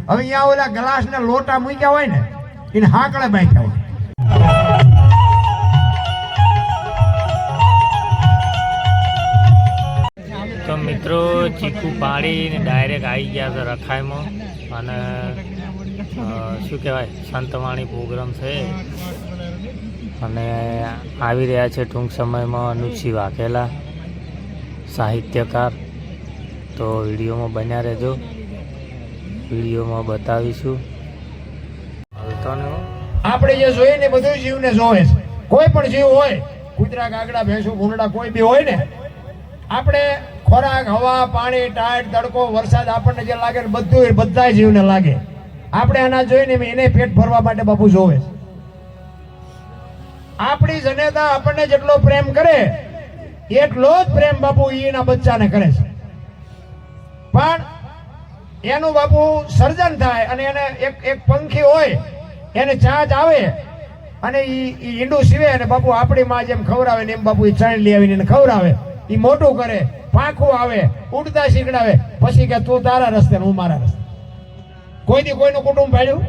હવે અહીંયા ઓલા ગ્લાસ ને લોટા મૂક્યા હોય ને એને હાકળે બાંધ્યા હોય. તો મિત્રો ચીકુ પાડીને ડાયરેક્ટ આવી ગયા છે રખાઈમાં અને શું કહેવાય સંતવાણી પ્રોગ્રામ છે અને આવી રહ્યા છે ટૂંક સમયમાં અનુપસિંહ વાઘેલા સાહિત્યકાર. તો વિડીયોમાં બન્યા રહેજો, વિડીયોમાં બતાવીશું. આપણે જે જોઈએ ને બધું જીવને જોવે છે. કોઈ પણ જીવ હોય, કૂતરા કાગડા ભેંસો ભૂંડા કોઈ બી હોય ને, આપણે ખોરાક હવા પાણી ટાઈટ તડકો વરસાદ આપણને જે લાગે બધું બધા જીવને લાગે. આપણે આના જોઈને એને પેટ ભરવા માટે બાપુ જોવે છે. આપણી જનેતા આપણને જેટલો પ્રેમ કરે એટલો જ પ્રેમ બાપુ એના બચ્ચાને કરે છે. પણ એનું બાપુ સર્જન થાય અને એને એક પંખી હોય એને ચાંચ આવે અને ઈ ઈંડું સીવે અને બાપુ આપણી માં જેમ ખવડાવે ને એમ બાપુ ઈ ચાણ લઈ આવીને ખવડાવે. ઈ મોટું કરે, પાંખું આવે, ઉડતા શીખડાવે, પછી કે તું તારા રસ્તે હું મારા રસ્તે. કોઈ દી કોઈનું કુટુંબ ભાડ્યું?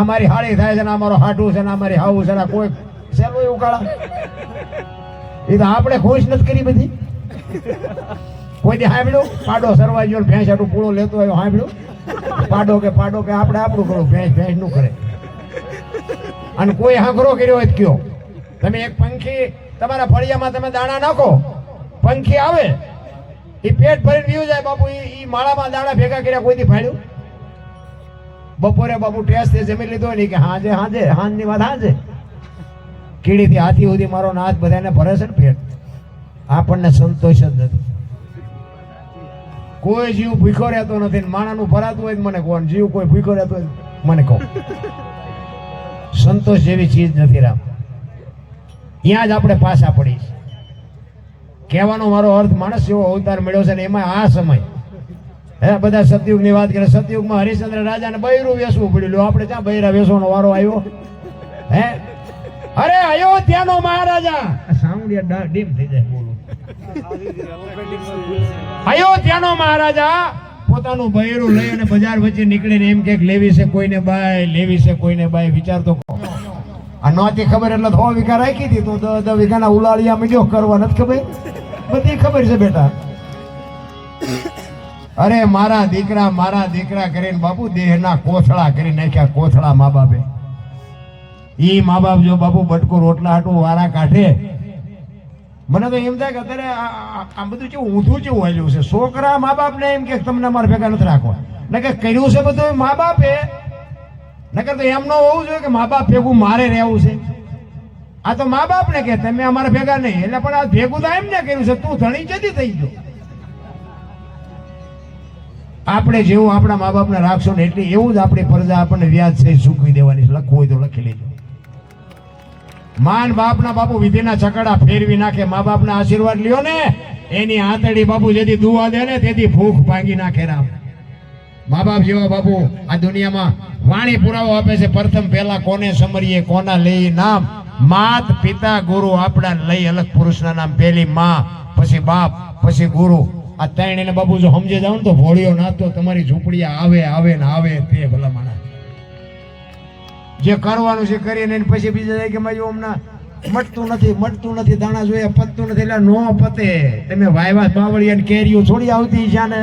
અમારી હાળી થાય છે ને અમારો હાટું છે ને અમારી હાવું છે ને કોઈ સેલું એવું કાળા એ તો આપણે ખુશ નથી કરી બધી. કોઈ દી સાંભળ્યું પાડો સરવા ગયો ભેંસ આટલું પૂળો લેતો આવ્યો સાંભળ્યું? પાડો કે આપણે આપણું કરું, ભેંસ નું કરે. અને કોઈ હાંકરો કર્યો હોય કયો તમે એક પંખી તમારા ફળિયામાં તમે દાણા નાખો, પંખી આવે એ પેટ ભરીને વ્યુ જાય બાપુ. ઈ માળામાં દાણા ભેગા કર્યા કોઈ દી ફાડ્યું? બપોરે બાપુ ટેસ્ટ જમી લીધો ને કે હાજે હાંજની વાત હાજે કીડીથી હાથી સુધી મારો નાથ બધાને ભરે છે ને પેટ. આપણને સંતોષ જ નથી. કોઈ જીવ ભૂખ્યો રહેતો નથી. માણાનું ભરાતું હોય મને કહો, જીવ કોઈ ભૂખ્યો રહેતો હોય મને કહો. સંતોષ જેવી ચીજ નથી રામ. ત્યાં જ આપણે પાછા પડી. કહેવાનો મારો અર્થ માણસ જેવો અવતાર મળ્યો છે ને એમાં આ સમય હે બધા સતયુગ ની વાત કરે. સતયુગમાં હરિશ્ચંદ્ર રાજાને બૈરું વેસવું પડ્યું. આપણે ત્યાં બૈરા વેસવાનો વારો આવ્યો હે? અરે અયોધ્યાનો મહારાજા સાઉન્ડિયા ડીમ થઈ જાય બોલું. અયોધ્યાનો મહારાજા પોતાનું બૈરું લઈ અને બજાર વચ્ચે નીકળીને એમ કે લેવી છે કોઈને બાય, લેવી છે કોઈને બાય. વિચાર તો આ નહોતી ખબર એટલે 100 વીઘા રાખી હતી. તું 10 વીઘાના ઉલાળિયા મીડ્યો કરવા નથી ખબર? બધી ખબર છે બેટા. અરે મારા દીકરા કરીને બાપુ દેહના કોથળા કરી નાખ્યા. કોથળા મા બાપે. ઈ મા બાપ જો બાપુ બટકો રોટલા હાટું વારા કાઢે, મને તો એમ થાય કે અત્યારે આ બધું કેવું ઊંધું કેવું વાલ્યું છે. છોકરા મા બાપ ને એમ કે તમને અમારા ભેગા નથી રાખવા. ને કે કર્યું છે બધું મા બાપે. નકર તો એમ ન હોવું જોઈએ કે મા બાપ ભેગું મારે રહેવું છે. આ તો મા બાપ ને કે તમે અમારા ભેગા નહીં. એટલે પણ આ ભેગું તો એમ ને કર્યું છે તું ધણી જતી થઈ ગયો. આપણે જેવું આપણા મા બાપને રાખશો ને એટલે એવું જ આપણી પ્રજા આપણને વ્યાજ છે ચૂકવી દેવાની. લખવું હોય તો લખી લેજો. માન બાપના બાપુ વિધિના ચકડા ફેરવી નાખે. મા બાપના આશીર્વાદ લ્યો ને એની આંતડી બાપુ જેથી દુઆ દે ને તેથી ભૂખ ભાંગી નાખે રામ. મા બાપ જેવા બાપુ આ દુનિયામાં વાણી પુરાવો આપે છે. પ્રથમ પહેલા કોને સમરીએ કોના લઈ નામ? માત પિતા ગુરુ આપણા લઈ અલગ પુરુષના નામ. પહેલી માં, પછી બાપ, પછી ગુરુ. આ ત્રણ એને બાપુ જો સમજે જાવ ને તો ભોળિયો નાતો તમારી ઝૂંપડી આવે ને આવે તે ભલા માણા. જે કરવાનું છે કરીને પછી બીજા જાય કે મારી હમણાં મટતું નથી દાણા જોઈએ પતતું નથી. એટલે નો પતે. તમે વાયવા બાવળિયા ને કેરીઓ છોડી આવતી છે ને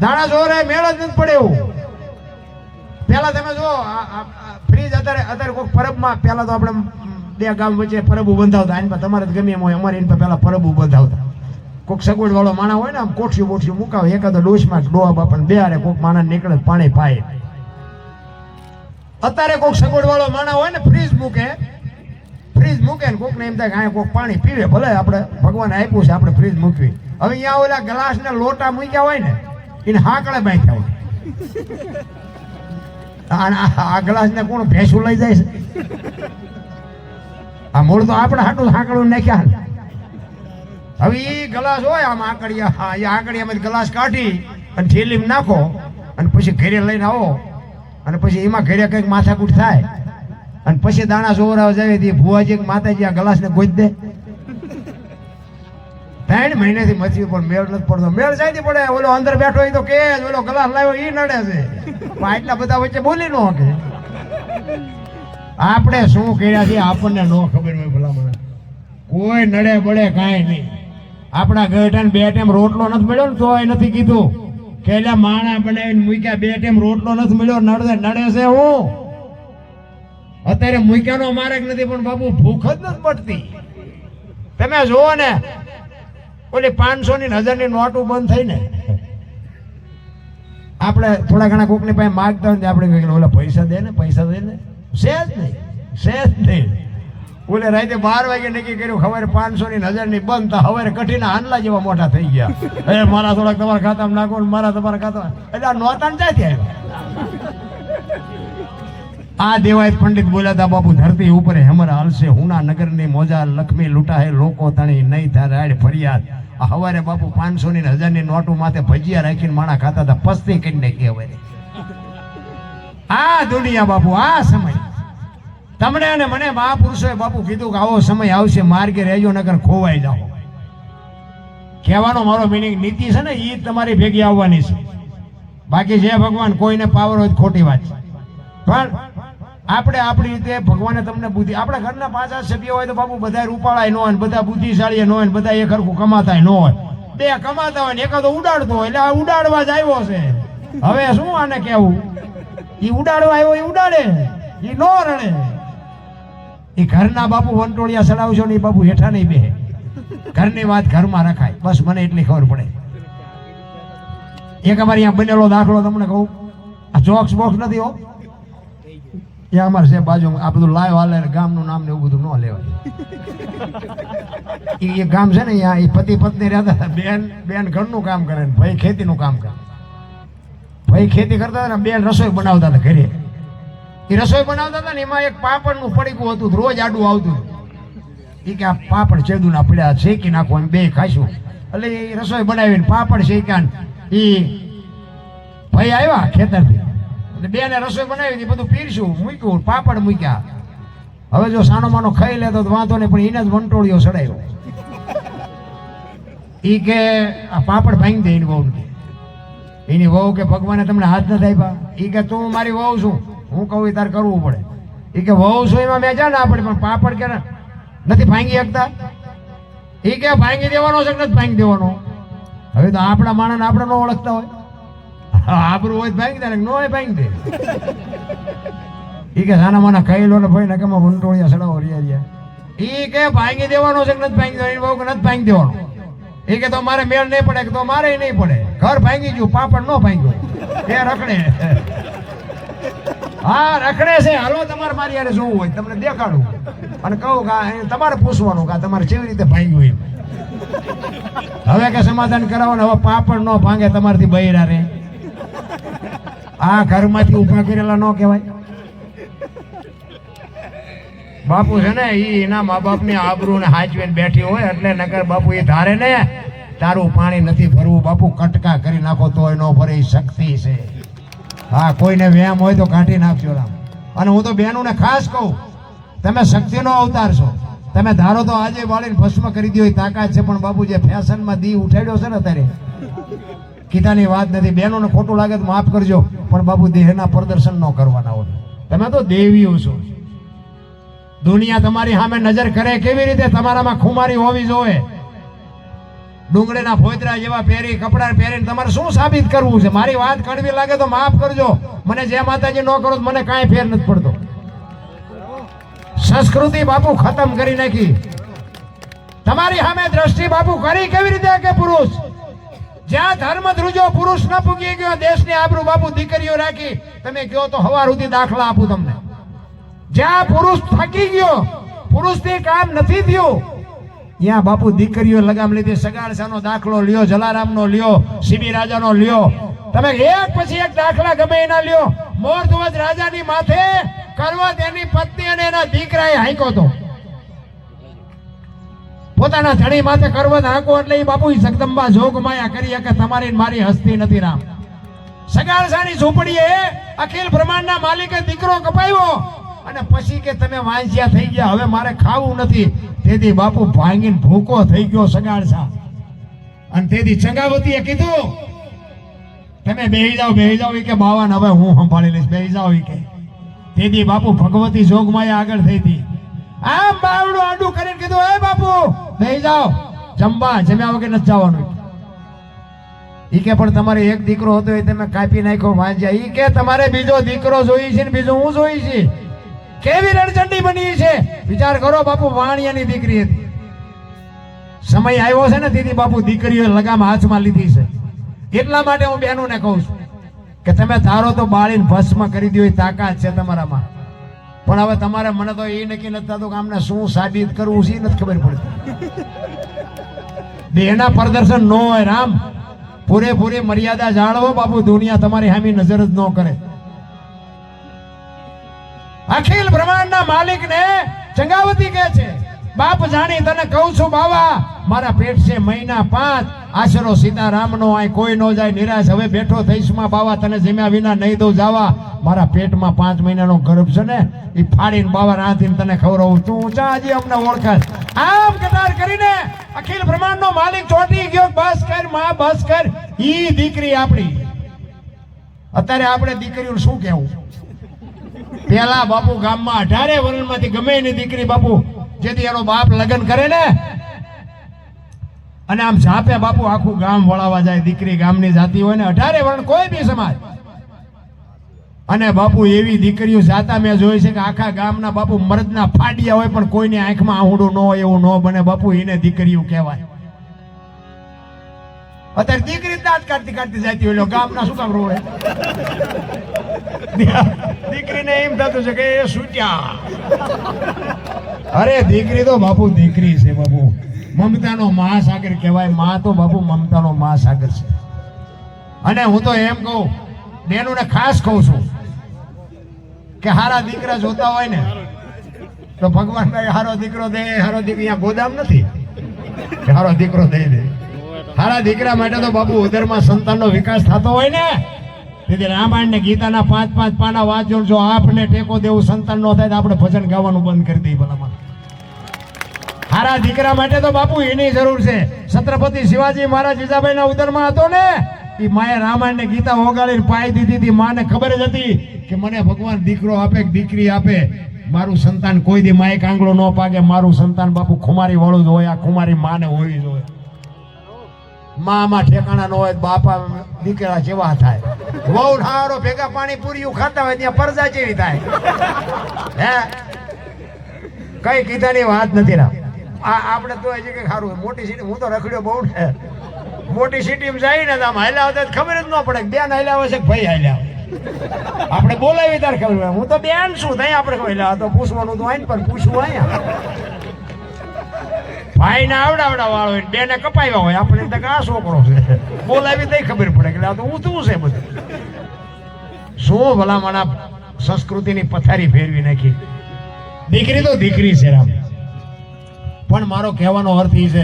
દાણા જોરે મેળ જ નથી પડે એવું. પેલા તમે જો ફ્રીજ અત્યારે કોઈ પરબમાં પેલા તો આપણે 2 ગામ વચ્ચે પરબુ બંધાવતા. આની પર તમારે ગમે એમ હોય, અમારે એની પર પેલા પરબુ બંધાવતા. કોઈક સગવડ વાળો માણા હોય ને આમ કોઠિયું બોઠિયું મુકાવે એકાદો ડોશમાં ડોહા બાપાને બેહારે કોઈક માણા નીકળે પાણી પાય. અત્યારે કોઈક સગવડ વાળો માણા હોય ને ફ્રીજ મૂકે ને કોઈક ને એમ થાય કે કોઈક પાણી પીવે. ભલે આપણે ભગવાન આપ્યું છે આપણે ફ્રીજ મૂકવી. હવે અહીંયા ઓલા ગ્લાસ ને લોટા મૂક્યા હોય ને એને હાકળે બાંધ્યા હોય. આ ગ્લાસ ને કોણ ભેંસું લઈ જાય છે? આ મૂળ તો આપણે હાટું હાકડું નાખ્યા. હવે એ ગ્લાસ હોય આમ આકડિયામાં ગ્લાસ કાઢી અને થેલીમાં નાખો અને પછી ઘરે લઈને આવો અને પછી એમાં ઘરે કંઈક માથાકૂટ થાય અને પછી દાણા સોવરાવા જાય ભુવાજી માતાજી આ ગ્લાસ ને ગોઈ દે. 3 મહિનેથી મચી પણ મેળ નથી પડતો. મેળ સાઈથી પડે. ઓલો અંદર બેઠો હોય તો કે ઓલો ગ્લાસ લાવ્યો ઈ નડે છે. પણ આટલા બધા વચ્ચે બોલી ન શકે. આપણે શું કર્યા છે આપણને ન ખબર હોય. ભલામણ કોઈ નડે બળે કાંઈ નહીં. આપણા ગઢાને 2 ટાઈમ રોટલો નથી મળ્યો ને તોય નથી કીધું કે એટલે માણા બનાવીને મૂક્યા 2 ટાઈમ રોટલો નથી મળ્યો. નડે છે હું અત્યારે મૂક્યાનો માર્ગ નથી પણ બાપુ ભૂખ જ નથી પડતી. તમે જુઓ ને ઓલી 500 ની 1000 ની નોટો બંધ થઈ ને આપણે થોડા ઘણા કોકની પાસે માગતા હોય આપણે કહીએ ઓલા પૈસા દે ને સેજ નહીં. ઓલે રાતે 12 વાગે નક્કી કર્યું ખબર 500 ની 1000 ની બંધ તો હવે કઠીના હાંડલા જેવા મોટા થઈ ગયા. એ મારા થોડાક તમારા ખાતામાં નાખો ને મારા તમારા ખાતામાં એટલે આ નોતાન ક્યાંથી આવ્યો? આ દેવાય પંડિત બોલ્યા હતા બાપુ ધરતી ઉપર હેમર હાલશે હુના નગરની મોજા લક્ષ્મી લૂંટાહે લોકો તણી નહીં થાય રાડ ફરિયાદ. આ હવારે બાપુ 500 ની 1000 ની નોટો માથે ભજીયા રાખીને માણા ખાતા હતા પસ્તી કરી નાખી. હવે આ દુનિયા બાપુ આ સમય તમને અને મને મહાપુરુષોએ બાપુ કીધું કે આવો સમય આવશે માર્ગે રહેજો નકર ખોવાઈ જાઓ. કહેવાનો મારો મિનિંગ નીતિ છે ને એ તમારી ભેગી આવવાની છે. બાકી જે ભગવાન કોઈને પાવર હોય ખોટી વાત છે. પણ આપણે આપણી રીતે ભગવાને તમને બુદ્ધિ આપણા ઘરના 5 સભ્યો હોય તો બાપુ બધા રૂપાળાય ન હોય બધા બુદ્ધિશાળી ન હોય બધા એક હરખું કમાતા ન હોય. 2 કમાતા હોય ને એકાદો ઉડાડતો હોય એટલે આ ઉડાડવા જ આવ્યો છે. હવે શું આને કેવું? એ ઉડાડવા આવ્યો એ ઉડાડે એ નો રડે. એ ઘરના બાપુ વંટોળિયા ચડાવશો ને એ બાપુ હેઠા નહીં બેહે. ઘરની વાત ઘરમાં રખાય બસ મને એટલી ખબર પડે. એક અમારે અહીંયા બનેલો દાખલો તમને કહું. આ જોક્સ બોક્સ નથી હો. એ અમારે છે બાજુ આ બધું લાયો હાલે ગામનું નામ ને એવું બધું ન લેવાય. એ ગામ છે ને અહીંયા એ પતિ પત્ની રહેતા હતા. બેન ઘરનું કામ કરે ને ભાઈ ખેતીનું કામ કરે. ભાઈ ખેતી કરતા હતા ને બેન રસોઈ બનાવતા હતા ઘરે. એ રસોઈ બનાવતા હતા ને એમાં એક પાપડનું પડીકું હતું રોજ આડું આવતું. એ કે આ પાપડ ચેદુના પડ્યા શેકી નાખો એમ 2 ખાઈશું. એટલે એ રસોઈ બનાવીને પાપડ શેક્યા. એ ભાઈ આવ્યા ખેતરથી બેને રસોઈ બનાવી હતી બધું પીરશું મૂક્યું પાપડ મૂક્યા. હવે જો સાનો માનો ખાઈ લેતો તો વાંધો નહીં પણ એને જ વંટોળિયો ચડાવ્યો. એ કે આ પાપડ ભાંગી દે એની વહુ. એની વહુ કે ભગવાને તમને હાથ નથી આપ્યા. એ કે તું મારી વહુ છું હું કહું તારે કરવું પડે. એ કે વહુ છું એમાં મેં જા ના પડે પણ પાપડ કે નથી ભાંગી શકતા. એ કે ભાંગી દેવાનો છે નથી ભાંગી દેવાનો. હવે તો આપણા માણસ આપણે ન ઓળખતા હોય. આબરું હોય ભાંગી દે નો હોય ભાંગી દે. એ કે સાના માના ખાઈ લો ને ભાઈ ને કે વંટોળિયા સડાવો રિયા. એ કે ભાંગી દેવાનો છે નથી ભાંગી દેવાનો. બહુ કે નથી ભાંગી દેવાનો. એ કે તો મારે મેળ નહીં પડે કે તો મારે નહીં પડે. ઘર ભાંગી ગયું પાપડ નો ભાંગ્યો એ રખડે. હા રખડે છે. હાલો તમારે મારી યારે જોવું હોય તમને દેખાડું અને કહું કે તમારે પૂછવાનું કે તમારે કેવી રીતે ભાંગ્યું એમ. હવે કે સમાધાન કરાવવાનું. હવે પાપડ નો ભાંગે તમારથી બૈરા રે. આ ઘરમાંથી ઉભા કરેલા ન કહેવાય. બાપુ છે ને એના મા બાપની આબરૂ ને હાચવીને બેઠી હોય એટલે નકર બાપુ એ ધારે ને તારું પાણી નથી ભરવું બાપુ કટકા કરી નાખો તોય નો ભરે. શક્તિ છે. હા કોઈને વ્યાયામ હોય તો કાઢી નાખજો રામ. અને હું તો બહેનોને ખાસ કહું તમે શક્તિનો અવતાર છો. તમે ધારો તો આજે વાળીને ભસ્મ કરી દો તાકાત છે પણ બાપુ જે ફેશનમાં દી ઉઠાડ્યો છે ને અત્યારે કીધાની વાત નથી. બહેનોને ખોટું લાગે તો માફ કરજો પણ બાપુ દેહના પ્રદર્શન ન કરવાના હોય. તમે તો દેવીઓ છો. દુનિયા તમારી સામે નજર કરે કેવી રીતે? તમારામાં ખુમારી હોવી જોઈએ. ડુંગળીના ફોતરા જેવા પહેરી કપડા પહેરીને તમારે શું સાબિત કરવું છે? મારી વાત કડવી લાગે તો માફ કરજો. મને જે માતાજી ન કરો મને કાંઈ ફેર નથી પડતો. સંસ્કૃતિ બાપુ ખતમ કરી નાખી. તમારી સામે દ્રષ્ટિ બાપુ કરી કેવી રીતે કે પુરુષ જ્યાં ધર્મ ધ્રુજો પુરુષ ન પૂગી ગયો દેશની આબરૂ બાપુ દીકરીઓ રાખી. તમે કહો તો હવાર સુધી દાખલા આપું તમને. જ્યાં પુરુષ થકી ગયો પુરુષથી કામ નથી થયું ત્યાં બાપુ દીકરીઓ લગામ લીધી. સગાડસાનો દાખલો લ્યો, જલારામનો લ્યો, સીબી રાજાનો લ્યો. તમે એક પછી એક દાખલા ગમે એના લ્યો. મોરધ્વજ રાજાની માથે કરવત એની પત્ની અને એના દીકરાએ હાંક્યો હતો. પોતાના ધણી માથે કરવત હાંકો એટલે એ બાપુ જગદંબા જોગ માયા કરી કે તમારી મારી હસ્તી નથી રામ. સગાડસાની ઝૂંપડીએ અખિલ બ્રહ્માંડના માલિકે દીકરો કપાયો અને પછી કે તમે વાંચ્યા થઈ ગયા હવે મારે ખાવું નથી. તેથી બાપુ ભાંગીને ભૂકો થઈ ગયો સગાડસા. અને તેથી ચંગાવતીએ કીધું તમે બેહી જાઓ ઈ કે બાવાન હવે હું સંભાળી લઈશ, બેહી જાઓ ઈ કે. તેથી બાપુ ભગવતી જોગમાયા આગળ થઈ હતી. આમ બાવડું આડું કરીને કીધું એ બાપુ બેહી જાઓ, જમવા જમ્યા વગર નથી જવાનું. ઈ કે પણ તમારે એક દીકરો હતો એ તમે કાપી નાખ્યો વાંજ્યા. ઈ કે તમારે બીજો દીકરો જોઈ છે ને બીજો હું જોઈ છે. કેવી રણચંડી બની છે વિચાર કરો બાપુ. વાણિયાની દીકરી હતી. સમય આવ્યો છે ને તેથી બાપુ દીકરીઓ લગામ હાથમાં લીધી છે. એટલા માટે હું બહેનોને કહું છું કે તમે ધારો તો બાળીને ભસ્મ કરી દો, એ તાકાત છે તમારામાં. પણ હવે તમારે મને તો એ નક્કી નથી થતું કે આમને શું સાબિત કરવું છે નથી ખબર પડતી. દેહના પ્રદર્શન ન હોય રામ, પૂરેપૂરી મર્યાદા જાળવો બાપુ. દુનિયા તમારી સામે નજર જ ન કરે. અખિલ બ્રહ્માંડના માલિકને ચંગાવતી કહે છે બાપ જાણી તને કહું છું બાવા, મારા પેટ છે મહિના 5, આશરો સીતારામનો આય કોઈ નો જાય નિરાશ. હવે બેઠો થઈશમાં બાવા, તને જમ્યા વિના નહીં દઉં જાવા. મારા પેટમાં 5 મહિનાનો ગર્ભ છે ને એ ફાડીને બાવા રાંધીને તને ખવડાવું. તું ઊંચા હજી અમને ઓળખાશ. આમ કટાર કરીને અખિલ બ્રહ્માંડનો માલિક ચોંટી ગયો. બસ કર માં, બસ કર. ઈ દીકરી આપણી. અત્યારે આપણે દીકરીઓ શું કહેવું? પેલા બાપુ ગામમાં 18 વર્ષમાંથી ગમે એની દીકરી બાપુ જેથી એનો બાપ લગ્ન કરે ને અને આમ ઝાપે બાપુ આખું ગામ વળાવા જાય. દીકરી ગામની જાતિ હોય ને 18 વર્ષ કોઈ બી સમાજ. અને બાપુ એવી દીકરીઓ જાતા મેં જોઈ છે કે આખા ગામના બાપુ મર્દના ફાડિયા હોય પણ કોઈની આંખમાં આહુડું ન હોય એવું ન બને બાપુ. એને દીકરીઓ કહેવાય. અત્યારે દીકરી દાંત કાઢતી કાઢતી જતી હોય ગામના શું કામ રોવે? દીકરીને એમ થતું છે કે એ છૂટ્યા. અરે દીકરી તો બાપુ દીકરી છે બાપુ. મમતાનો મહાસાગર કહેવાય. માં તો બાપુ મમતાનો મહાસાગર છે. અને હું તો એમ કહું બેનોને ખાસ કહું છું કે હારા દીકરા જોતા હોય ને તો ભગવાન હારો દીકરો દે, હારો દીકરી. અહીંયા ગોદામ નથી કે હારો દીકરો દઈ દે. હારા દીકરા માટે તો બાપુ ઉદરમાં સંતાનનો વિકાસ થતો હોય ને તેથી રામાયણ ને ગીતાના 5-5 પાના વાંચો. જો આપને ટેકો દેવું સંતાન નો થાય તો આપણે ભજન ગાવાનું બંધ કરી દઈએ ભલામાં. હારા દીકરા માટે તો બાપુ એની જરૂર છે. છત્રપતિ શિવાજી મહારાજ જીજાબાઈ ના ઉદરમાં હતો ને એ માએ રામાયણ ને ગીતા ઓગાળીને પાઈ દીધી હતી. માને ખબર જ હતી કે મને ભગવાન દીકરો આપે કે દીકરી આપે, મારું સંતાન કોઈ દી માએ કાંગળો ન પાકે. મારું સંતાન બાપુ ખુમારી વાળું જ હોય. આ ખુમારી માને હોવી જ હોય. માં ઠેકાણા ન હોય બાપા દીકરા જેવા થાય. બહુ ઠારો ભેગા પાણી પૂરી ખાતા હોય ત્યાં પરજા જેવી થાય. હે કઈ કીધાની વાત નથી રામ. આપણે તો હજી કઈ સારું મોટી સિટી. હું તો રખડ્યો બહુ ને. મોટી સિટીમાં જાય ને આમ હાલ્યા આવતા ખબર જ ન પડે બેન હાલ્યા આવે છે કે ભાઈ હાલ્યા આવે. આપણે બોલાવી તાર ખબર હોય. હું તો બેન શું થાય આપણે ખબર તો પૂછવાનું તો આઈને પણ પૂછવું અહીંયા. ભાઈ ને આવડાવડા વાળો હોય, બેને કપાવ્યા હોય, આપણે તો આ છોકરો છે બોલાવી તઈ ખબર પડે કે આ તો ઊંધું છે બધું. શું ભલામણ સંસ્કૃતિની પથારી ફેરવી નાખી. દીકરી તો દીકરી છે રામ. પણ મારો કહેવાનો અર્થ એ છે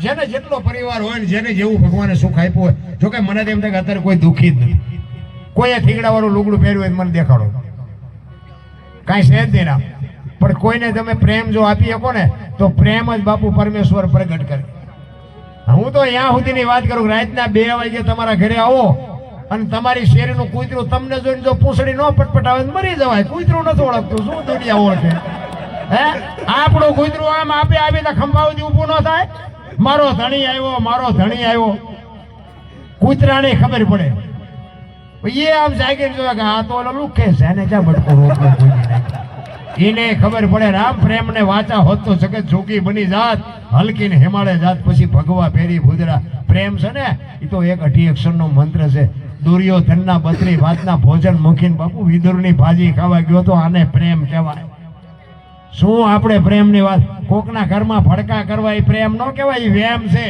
જેને જેટલો પરિવાર હોય ને જેને જેવું ભગવાને સુખ આપ્યું હોય. જોકે મને તેમ થાય કે અત્યારે કોઈ દુઃખી જ નથી. કોઈએ થીગડા વાળું લુગડું પહેર્યું હોય મને દેખાડો, કાંઈ છે જ નહીં રામ. પણ કોઈને તમે પ્રેમ જો આપી શકો ને તો પ્રેમ જ બાપુ પરમેશ્વર પ્રગટ કરે. હું તો અહીંયા સુધીની વાત કરું રાતના 2 વાગે તમારા ઘરે આવો અને તમારી શેરીનું કૂતરું તમને જોઈને જો પૂંછડી ન પટપટાવે મરી જવાય. કૂતરું નથી ઓળખતું, શું દુનિયા ઓળખે? હે આપણું કૂતરું આમ આપે આવી તો ખંભાવતી ઊભું ન થાય. મારો ધણી આવ્યો, મારો ધણી આવ્યો. કૂતરાને ખબર પડે. એ આમ જાગીને જોયા કે આ તો ઓલો લુખે છે એને ક્યાં બટકો રોટલો એને ખબર પડે. રામ પ્રેમ ને વાચા હોત તો જગત જોગી બની જાત, હલકી ને હિમાલય જાત. પછી ભગવા ફેરી ભૂદરા. પ્રેમ છે ને એ તો એક 18 અક્ષરનો મંત્ર છે. દુર્યોધનના 32 ભાતના ભોજન મૂકીને બાપુ વિદુરની ભાજી ખાવા ગયો તો આને પ્રેમ કહેવાય. શું આપણે પ્રેમની વાત? કોકના ઘરમાં ભડકા કરવા એ પ્રેમ ન કહેવાય, એ વેમ છે.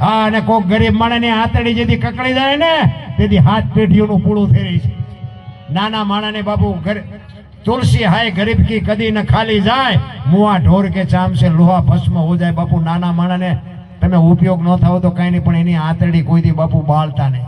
હા અને કોક ગરીબ માણસની આતડી જેથી કકડી જાય ને તેથી હાથ પેઢીઓનું પૂળું થઈ રહી છે. નાના માણસને બાપુ તુલસી હાય ગરીબ કી કદી ન ખાલી જાય, મુઆ ઢોર કે ચામ સે લોહા ભસ્મ હો જાય. બાપુ નાના માણસને તમે ઉપયોગ ન થાવ તો કઈ નહીં, પણ એની આતડી કોઈ દી બાપુ બાળતા નહીં.